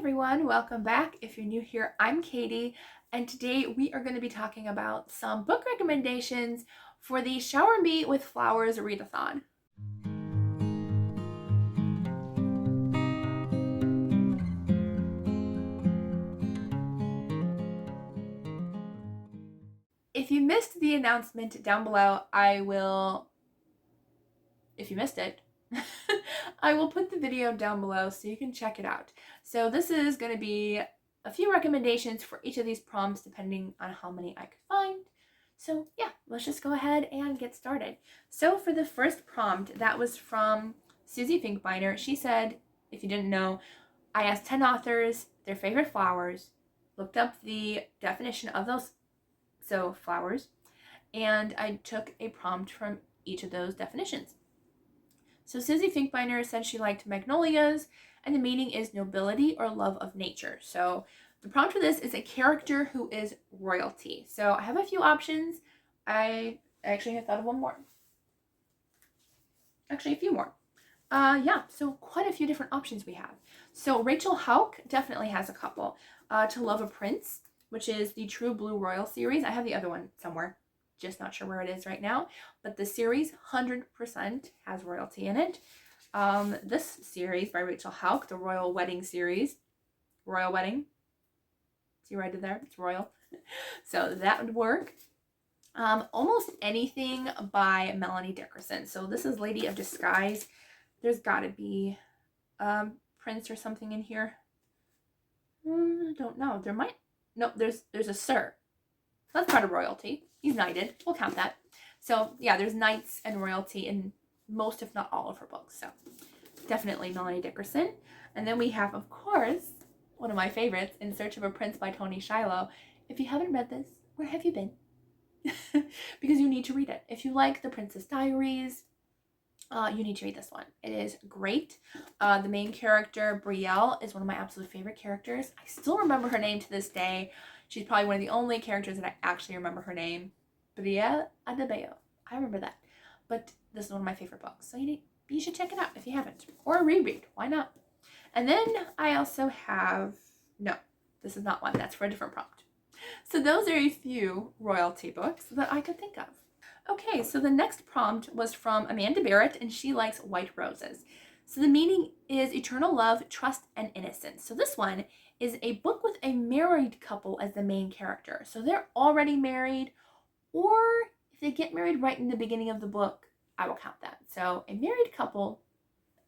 everyone, welcome back. If you're new here, I'm Katie, and today we are going to be talking about some book recommendations for the Shower Me with Flowers Readathon. If you missed the announcement down below, if you missed it, I will put the video down below so you can check it out. So this is going to be a few recommendations for each of these prompts depending on how many I could find. So yeah, let's just go ahead and get started. So for the first prompt, that was from Susie Finkbeiner. She said, if you didn't know, I asked 10 authors their favorite flowers, looked up the definition of those, so flowers, and I took a prompt from each of those definitions. So Susie Finkbeiner said she liked magnolias, and the meaning is nobility or love of nature. So the prompt for this is a character who is royalty. So I have a few options. I actually have thought of one more. Actually, a few more. So quite a few different options we have. So Rachel Hauck definitely has a couple. To Love a Prince, which is the True Blue Royal series. I have the other one somewhere. Just not sure where it is right now, but the series 100% has royalty in it. This series by Rachel Hauck, the Royal Wedding series, Royal Wedding. See what I did there? It's royal. So that would work. Almost anything by Melanie Dickerson. So this is Lady of Disguise. There's got to be Prince or something in here. I don't know. There might. No, there's a Sir. That's part of royalty. He's knighted. We'll count that. So yeah, there's knights and royalty in most, if not all, of her books. So definitely Melanie Dickerson. And then we have, of course, one of my favorites, In Search of a Prince by Toni Shiloh. If you haven't read this, where have you been? Because you need to read it. If you like The Princess Diaries, you need to read this one. It is great. The main character, Brielle, is one of my absolute favorite characters. I still remember her name to this day. She's probably one of the only characters that I actually remember her name. Brielle Adebayo. I remember that. But this is one of my favorite books. So you should check it out if you haven't. Or reread. Why not? And then I also have... No, this is not one. That's for a different prompt. So those are a few royalty books that I could think of. Okay, so the next prompt was from Amanda Barratt, and she likes white roses. So the meaning is eternal love, trust, and innocence. So this one is a book with a married couple as the main character. So they're already married, or if they get married right in the beginning of the book, I will count that. So a married couple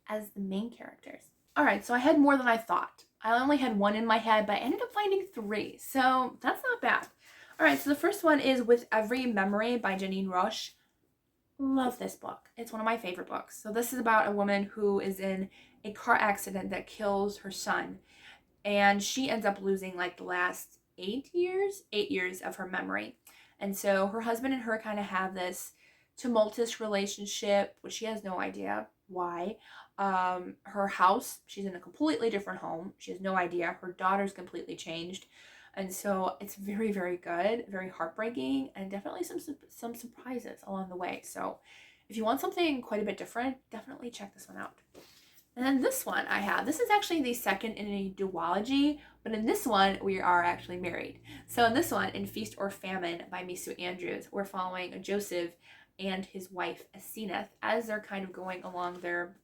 as the main characters. All right, so I had more than I thought. I only had one in my head, but I ended up finding 3. So that's not bad. All right, so the first one is With Every Memory by Janine Roche. Love this book. It's one of my favorite books. So this is about a woman who is in a car accident that kills her son. And she ends up losing like the last 8 years of her memory. And so her husband and her kind of have this tumultuous relationship, which she has no idea why. Her house, she's in a completely different home. She has no idea. Her daughter's completely changed. And so it's very, very good, very heartbreaking, and definitely some surprises along the way. So if you want something quite a bit different, definitely check this one out. And then this one I have, this is actually the second in a duology, but in this one, we are actually married. So in this one, In Feast or Famine by Misu Andrews, we're following Joseph and his wife, Aseneth, as they're kind of going along their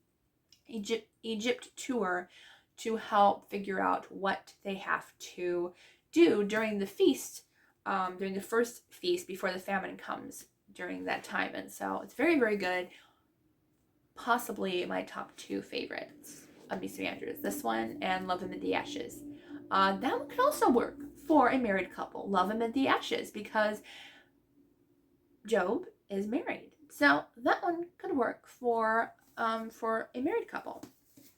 Egypt tour to help figure out what they have to do during the feast, during the first feast before the famine comes during that time. And so it's very, very good. Possibly my top 2 favorites of Misu Andrews. This one and Love Amid the Ashes. That one could also work for a married couple. Love Amid the Ashes, because Job is married. So that one could work for a married couple.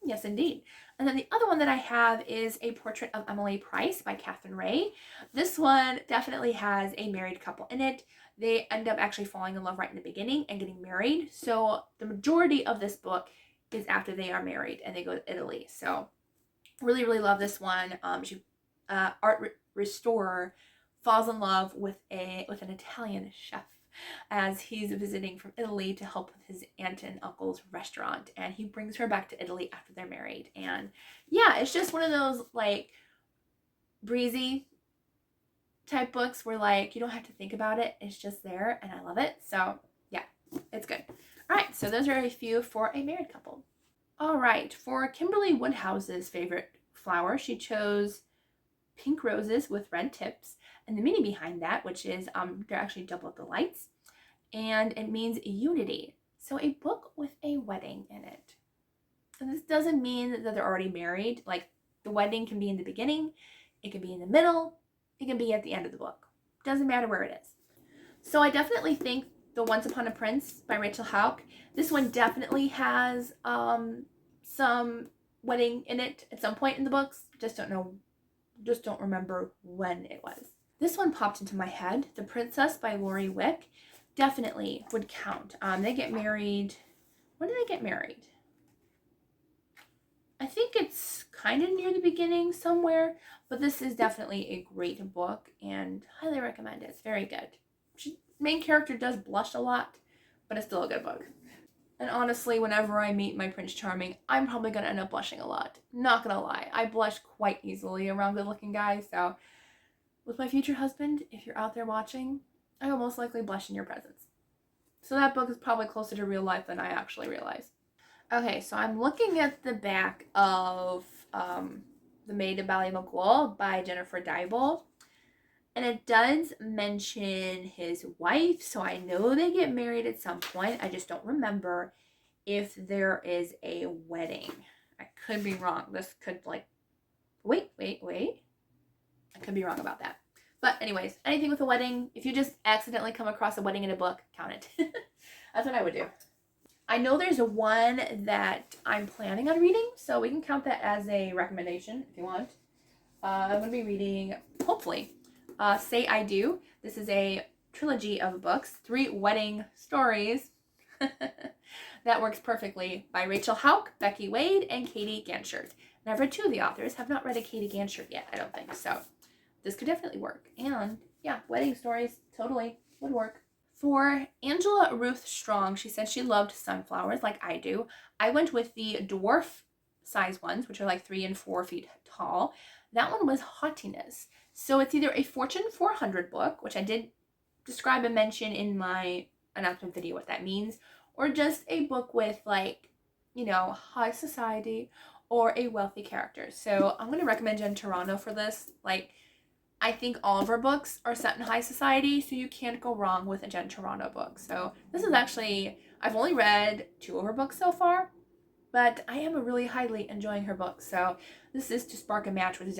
Yes, indeed. And then the other one that I have is A Portrait of Emily Price by Catherine Ray. This one definitely has a married couple in it. They end up actually falling in love right in the beginning and getting married. So the majority of this book is after they are married and they go to Italy. So really, really love this one. Art restorer falls in love with an Italian chef. as he's visiting from Italy to help with his aunt and uncle's restaurant, and he brings her back to Italy after they're married. And yeah, it's just one of those like breezy type books where like you don't have to think about it, it's just there, and I love it. So yeah, it's good. All right, so those are a few for a married couple. All right, for Kimberley Woodhouse's favorite flower, she chose pink roses with red tips, and the meaning behind that, which is they're actually double delights, and it means unity. So a book with a wedding in it. And this doesn't mean that they're already married. Like, the wedding can be in the beginning, it can be in the middle, it can be at the end of the book. Doesn't matter where it is. So I definitely think the Once Upon a Prince by Rachel Hauck, this one definitely has some wedding in it at some point in the books. Just don't remember when it was. This one popped into my head. The Princess by Lori Wick definitely would count. They get married. When did they get married? I think it's kind of near the beginning somewhere, but this is definitely a great book and highly recommend it. It's very good. Main character does blush a lot, but it's still a good book. And honestly, whenever I meet my Prince Charming, I'm probably going to end up blushing a lot. Not going to lie. I blush quite easily around good-looking guys, so with my future husband, if you're out there watching, I will most likely blush in your presence. So that book is probably closer to real life than I actually realize. Okay, so I'm looking at the back of The Maid of Ballymacwool by Jennifer Dybel. And it does mention his wife, so I know they get married at some point. I just don't remember if there is a wedding. I could be wrong. This could wait. I could be wrong about that. But anyways, anything with a wedding, if you just accidentally come across a wedding in a book, count it. That's what I would do. I know there's one that I'm planning on reading, so we can count that as a recommendation if you want. I'm going to be reading, hopefully, Say I Do. This is a trilogy of books, 3 wedding stories. That works perfectly, by Rachel Hauck, Becky Wade, and Katie Ganshert. And I've read 2 of the authors, have not read a Katie Ganshert yet, I don't think. So this could definitely work. And yeah, wedding stories totally would work. For Angela Ruth Strong, she said she loved sunflowers like I do. I went with the dwarf size ones, which are like 3 and 4 feet tall. That one was Haughtiness. So it's either a Fortune 400 book, which I did describe and mention in my announcement video what that means, or just a book with like, high society or a wealthy character. So I'm going to recommend Jen Toronto for this. Like, I think all of her books are set in high society, so you can't go wrong with a Jen Toronto book. So this is actually, I've only read 2 of her books so far, but I am really highly enjoying her books. So this is to spark a match with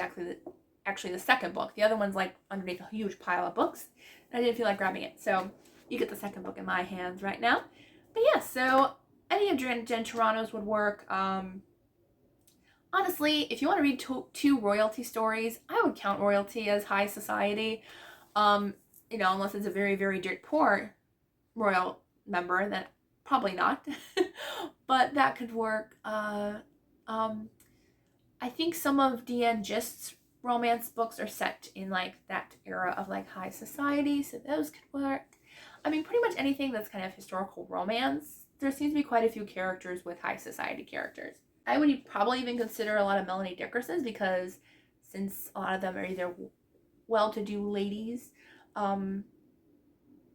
actually the second book. The other one's like underneath a huge pile of books, and I didn't feel like grabbing it. So you get the second book in my hands right now. But yeah, so any of Jen Toronto's would work. Honestly, if you want to read 2 royalty stories, I would count royalty as high society. Unless it's a very, very dirt poor royal member, then probably not. But that could work. I think some of Deanne Gist's romance books are set in like that era of like high society, so those could work. I mean, pretty much anything that's kind of historical romance, there seems to be quite a few characters with high society characters. I would probably even consider a lot of Melanie Dickerson's, because since a lot of them are either well-to-do ladies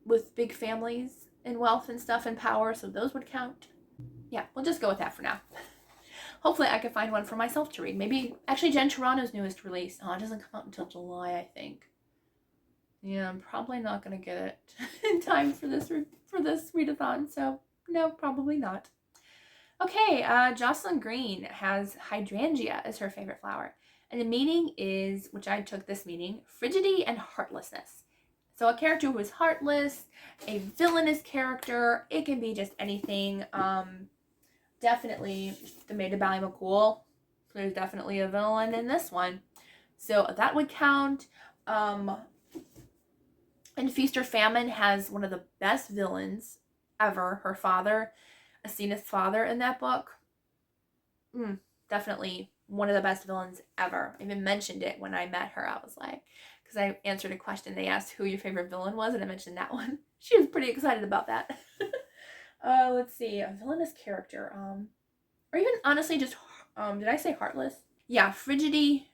with big families and wealth and stuff and power, so those would count. Yeah, we'll just go with that for now. Hopefully I can find one for myself to read. Maybe, actually, Jen Toronto's newest release. Oh, it doesn't come out until July, I think. Yeah, I'm probably not going to get it in time for this readathon, so no, probably not. Okay, Jocelyn Green has hydrangea as her favorite flower. And the meaning is, which I took this meaning, frigidity and heartlessness. So a character who is heartless, a villainous character, it can be just anything. Definitely The Maid of Ballymacwool. There's definitely a villain in this one. So that would count. And Feast or Famine has one of the best villains ever. Her father, Asenath's father in that book. Definitely one of the best villains ever. I even mentioned it when I met her. I was like, because I answered a question. They asked who your favorite villain was, and I mentioned that one. She was pretty excited about that. Let's see, a villainous character. Or even honestly just, did I say heartless? Yeah, frigidity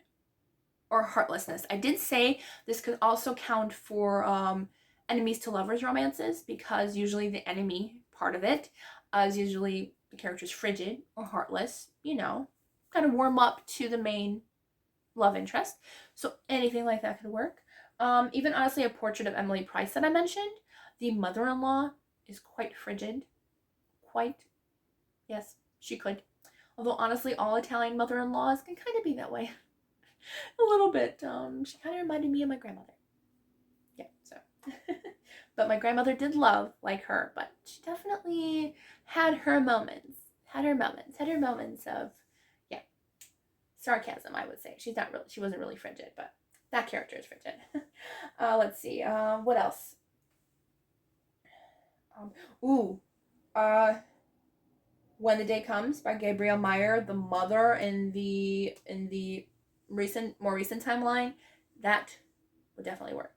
or heartlessness. I did say this could also count for enemies to lovers romances, because usually the enemy part of it is usually the character's frigid or heartless, you know, kind of warm up to the main love interest. So anything like that could work. Even honestly, a portrait of Emily Price that I mentioned, the mother-in-law is quite frigid. Quite. Yes, she could. Although honestly, all Italian mother-in-laws can kind of be that way. A little bit. She kind of reminded me of my grandmother. Yeah, so. But my grandmother did love like her, but she definitely had her moments. Had her moments of, yeah, sarcasm, I would say. She wasn't really frigid, but that character is frigid. Let's see. What else? When the Day Comes by Gabrielle Meyer, the mother in the more recent timeline, that would definitely work.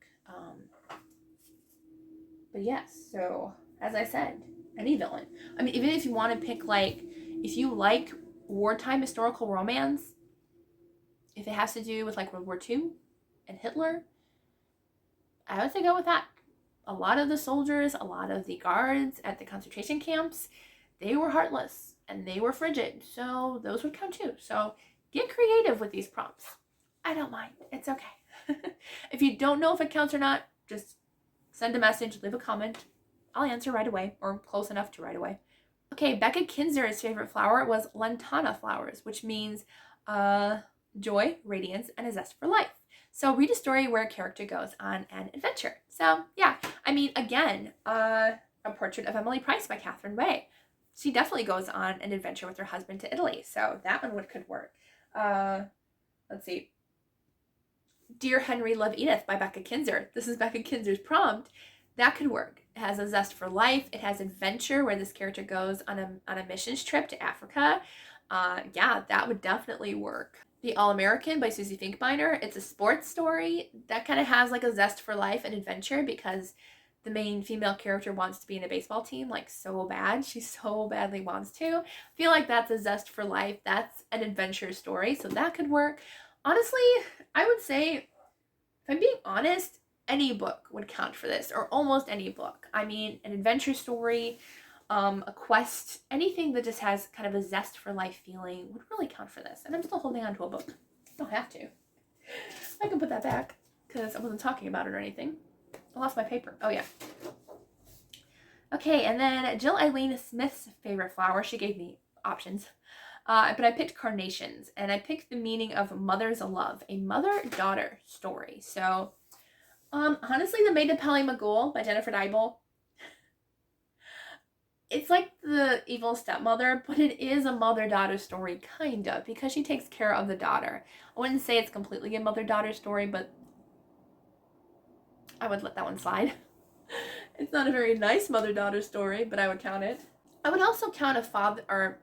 But yes, so as I said, any villain. I mean, even if you want to pick, like, if you like wartime historical romance, if it has to do with like World War II and Hitler, I would say go with that. A lot of the soldiers, a lot of the guards at the concentration camps, they were heartless and they were frigid, so those would count too. So get creative with these prompts. I don't mind. It's okay. If you don't know if it counts or not, just send a message, leave a comment. I'll answer right away, or close enough to right away. Okay, Becca Kinzer's favorite flower was Lantana flowers, which means joy, radiance, and a zest for life. So read a story where a character goes on an adventure. So yeah, I mean, again, a portrait of Emily Price by Catherine Way. She definitely goes on an adventure with her husband to Italy. So that one could work. Let's see. Dear Henry, Love Edith by Becca Kinzer. This is Becca Kinzer's prompt. That could work. It has a zest for life. It has adventure, where this character goes on a missions trip to Africa. Yeah, that would definitely work. The All-American by Susie Finkbeiner. It's a sports story that kind of has like a zest for life and adventure, because the main female character wants to be in a baseball team like so bad. She so badly wants to. I feel like that's a zest for life. That's an adventure story, so that could work. Honestly, I would say, if I'm being honest, any book would count for this, or almost any book. I mean, an adventure story, a quest, anything that just has kind of a zest for life feeling would really count for this. And I'm still holding on to a book. I don't have to. I can put that back, because I wasn't talking about it or anything. I lost my paper. Oh, yeah. Okay, and then Jill Eileen Smith's favorite flower. She gave me options. But I picked carnations, and I picked the meaning of Mother's Love, a mother-daughter story. So, honestly, The Maid of Pelly Magul by Jennifer Dybel, it's like the evil stepmother, but it is a mother-daughter story, kind of, because she takes care of the daughter. I wouldn't say it's completely a mother-daughter story, but I would let that one slide. It's not a very nice mother-daughter story, but I would count it. I would also count a father or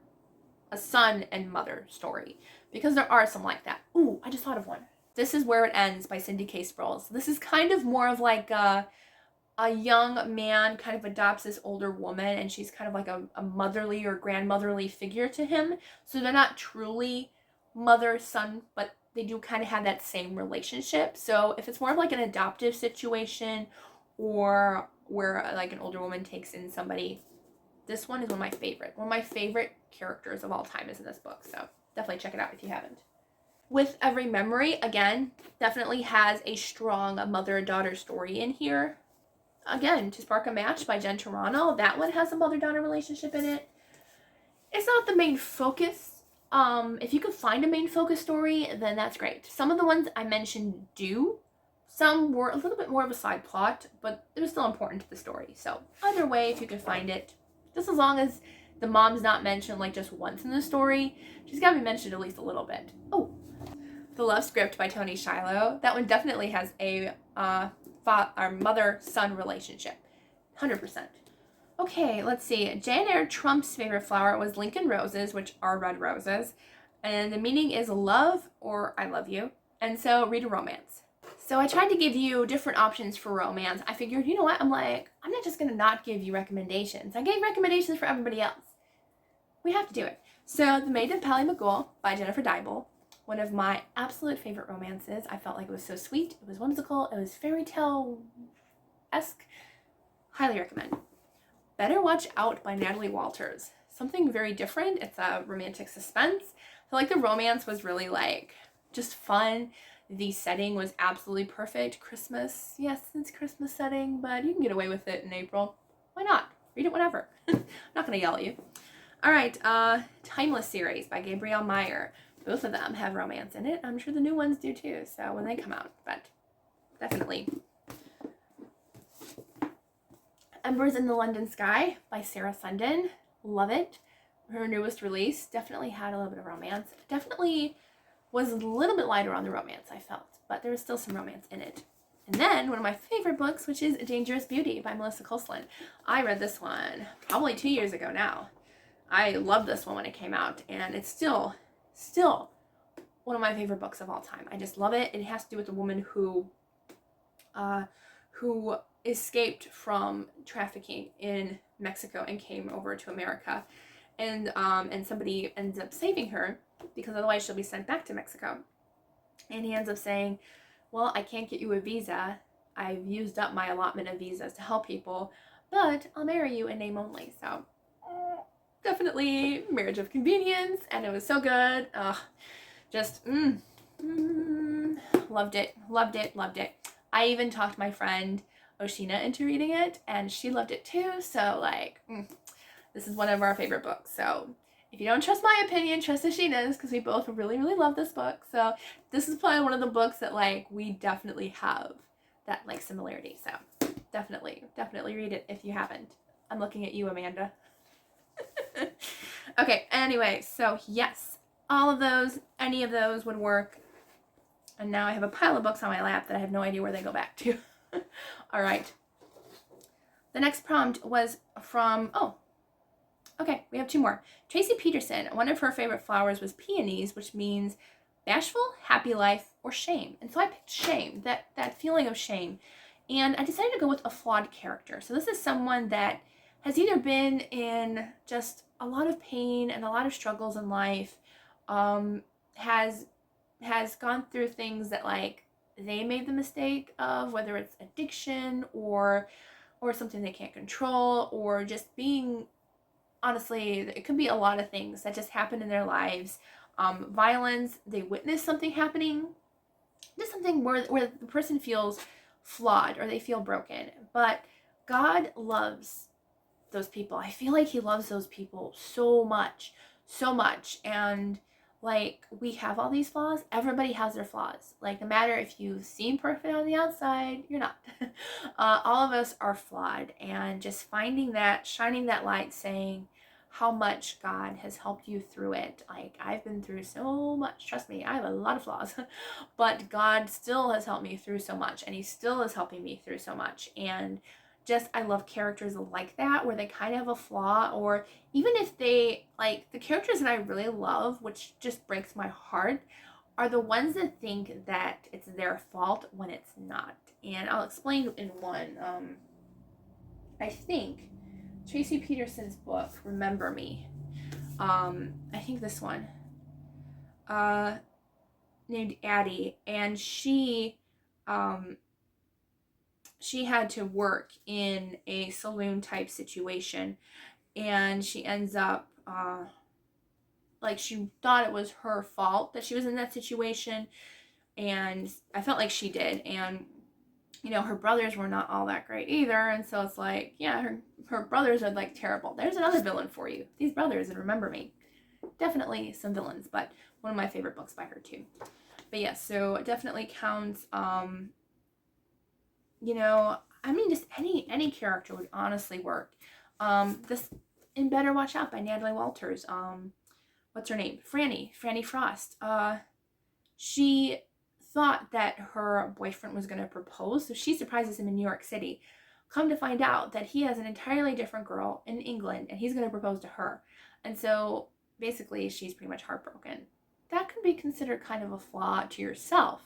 a son and mother story, because there are some like that. Ooh, I just thought of one. This Is Where It Ends by Cindy K. Sproles. This is kind of more of like a young man kind of adopts this older woman, and she's kind of like a motherly or grandmotherly figure to him. So they're not truly mother, son, but they do kind of have that same relationship. So if it's more of like an adoptive situation, or where like an older woman takes in somebody, this one is one of my favorite. One of my favorite characters of all time is in this book, so definitely check it out if you haven't. With Every Memory, again, definitely has a strong mother-daughter story in here. Again, To Spark a Match by Jen Toronto. That one has a mother-daughter relationship in it. It's not the main focus. If you can find a main focus story, then that's great. Some of the ones I mentioned do. Some were a little bit more of a side plot, but it was still important to the story. So either way, if you can find it, just as long as the mom's not mentioned like just once in the story, she's got to be mentioned at least a little bit. Oh, The Love Script by Toni Shiloh. That one definitely has a mother-son relationship. 100%. Okay, let's see. Janyre Tromp's favorite flower was Lincoln roses, which are red roses. And the meaning is love or I love you. And so read a romance. So I tried to give you different options for romance. I figured, you know what? I'm like, I'm not just going to not give you recommendations. I gave recommendations for everybody else. We have to do it. So The Maid of Pally McGool by Jennifer Dybel. One of my absolute favorite romances. I felt like it was so sweet. It was whimsical. It was fairy tale-esque. Highly recommend. Better Watch Out by Natalie Walters. Something very different. It's a romantic suspense. I feel like the romance was really like just fun. The setting was absolutely perfect. Christmas. Yes, it's Christmas setting, but you can get away with it in April. Why not? Read it whenever. I'm not going to yell at you. All right, Timeless series by Gabrielle Meyer. Both of them have romance in it. I'm sure the new ones do too, so when they come out, but definitely. Embers in the London Sky by Sarah Sundin. Love it. Her newest release definitely had a little bit of romance. Definitely was a little bit lighter on the romance, I felt, but there was still some romance in it. And then one of my favorite books, which is Dangerous Beauty by Melissa Coulson. I read this one probably 2 years ago now. I loved this one when it came out, and it's still one of my favorite books of all time. I just love it. It has to do with a woman who escaped from trafficking in Mexico and came over to America, and somebody ends up saving her because otherwise she'll be sent back to Mexico. And he ends up saying, well, I can't get you a visa. I've used up my allotment of visas to help people, but I'll marry you in name only. So definitely marriage of convenience, and it was so good. Just loved it. I even talked my friend Oshina into reading it, and she loved it too. So like, this is one of our favorite books. So if you don't trust my opinion, trust Oshina's, because we both really love this book. So this is probably one of the books that like we definitely have that like similarity. So definitely read it if you haven't. I'm looking at you, Amanda. Okay, anyway, so yes, all of those, any of those would work. And now I have a pile of books on my lap that I have no idea where they go back to. All right. The next prompt was from, okay, we have two more. Tracie Peterson, one of her favorite flowers was peonies, which means bashful, happy life, or shame. And so I picked shame, that feeling of shame. And I decided to go with a flawed character. So this is someone that has either been in just a lot of pain and a lot of struggles in life, has gone through things that like they made the mistake of, whether it's addiction or something they can't control, or just being, honestly, it could be a lot of things that just happen in their lives. Violence, they witness something happening, just something where the person feels flawed or they feel broken. But God loves those people. I feel like he loves those people so much. And like, we have all these flaws. Everybody has their flaws. Like, no matter if you seem perfect on the outside, you're not. All of us are flawed, and just finding that, shining that light, saying how much God has helped you through it. Like, I've been through so much. Trust me, I have a lot of flaws, but God still has helped me through so much, and he still is helping me through so much. And just, I love characters like that, where they kind of have a flaw, or even if they, like, the characters that I really love, which just breaks my heart, are the ones that think that it's their fault when it's not. And I'll explain in one. I think Tracie Peterson's book, Remember Me, I think this one, named Addie, and she had to work in a saloon type situation, and she ends up like, she thought it was her fault that she was in that situation, and I felt like she did. And you know, her brothers were not all that great either, and so it's like, yeah, her brothers are like terrible. There's another villain for you. These brothers, and Remember Me, definitely some villains, but one of my favorite books by her too. But yes, so it definitely counts. You know, I mean, just any character would honestly work. This in Better Watch Out by Natalie Walters. What's her name? Franny Frost. She thought that her boyfriend was going to propose, so she surprises him in New York City. Come to find out that he has an entirely different girl in England, and he's going to propose to her. And so basically she's pretty much heartbroken. That could be considered kind of a flaw to yourself.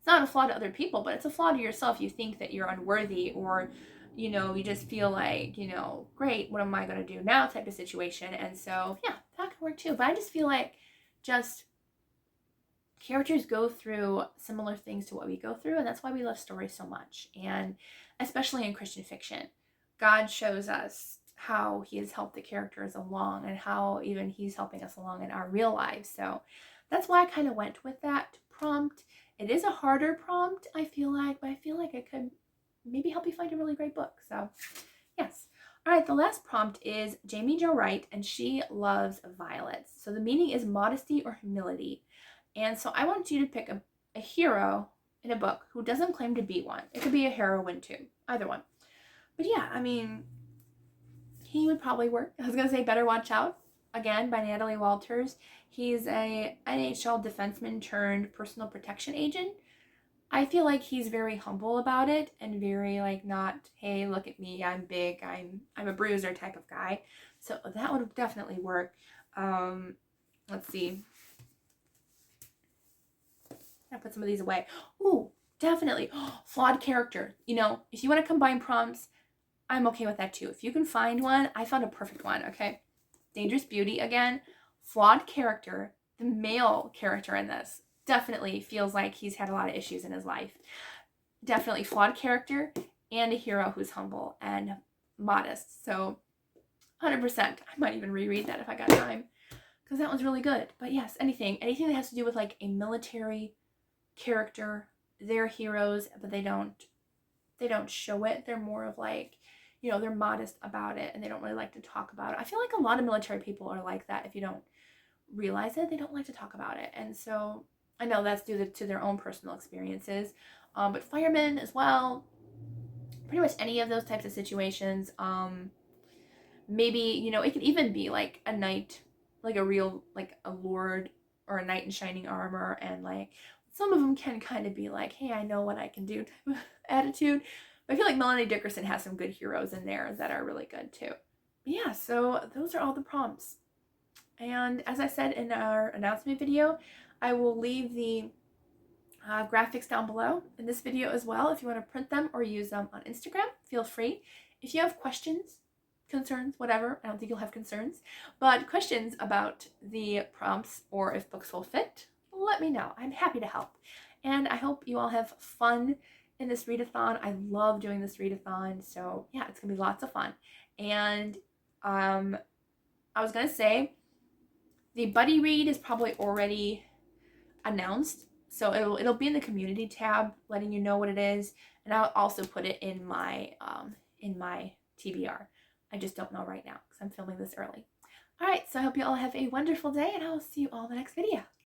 It's not a flaw to other people, but it's a flaw to yourself. You think that you're unworthy, or, you know, you just feel like, you know, great, what am I going to do now type of situation. And so, yeah, that can work too. But I just feel like just characters go through similar things to what we go through, and that's why we love stories so much. And especially in Christian fiction, God shows us how he has helped the characters along, and how even he's helping us along in our real lives. So that's why I kind of went with that prompt. It is a harder prompt, I feel like, but I feel like it could maybe help you find a really great book. So yes. All right, the last prompt is Jaime Jo Wright, and she loves violets. So the meaning is modesty or humility. And so I want you to pick a hero in a book who doesn't claim to be one. It could be a heroine too, either one. But yeah, I mean, he would probably work. I was going to say Better Watch Out, again, by Natalie Walters. He's a NHL defenseman turned personal protection agent. I feel like he's very humble about it, and very like, not, hey, look at me, I'm big, I'm a bruiser type of guy. So that would definitely work. Let's see. I'll put some of these away. Ooh, definitely. Flawed character. You know, if you want to combine prompts, I'm okay with that too. If you can find one, I found a perfect one, okay? Dangerous Beauty again. Flawed character. The male character in this definitely feels like he's had a lot of issues in his life. Definitely flawed character, and a hero who's humble and modest. So 100%. I might even reread that if I got time, because that one's really good. But yes, anything that has to do with like a military character. They're heroes, but they don't show it. They're more of like, you know, they're modest about it, and they don't really like to talk about it. I feel like a lot of military people are like that. If you don't realize it, they don't like to talk about it. And so I know that's due to their own personal experiences. But firemen as well, pretty much any of those types of situations. Maybe, you know, it could even be like a knight, like a real, like a lord or a knight in shining armor, and like some of them can kind of be like, hey, I know what I can do type of attitude. But I feel like Melanie Dickerson has some good heroes in there that are really good too. But yeah, so those are all the prompts. And as I said in our announcement video, I will leave the graphics down below in this video as well. If you want to print them or use them on Instagram, feel free. If you have questions, concerns, whatever, I don't think you'll have concerns, but questions about the prompts, or if books will fit, let me know. I'm happy to help. And I hope you all have fun in this readathon. I love doing this readathon, so yeah, it's gonna be lots of fun. And I was gonna say, the buddy read is probably already announced, so it'll be in the community tab, letting you know what it is, and I'll also put it in my TBR. I just don't know right now because I'm filming this early. All right, so I hope you all have a wonderful day, and I'll see you all in the next video.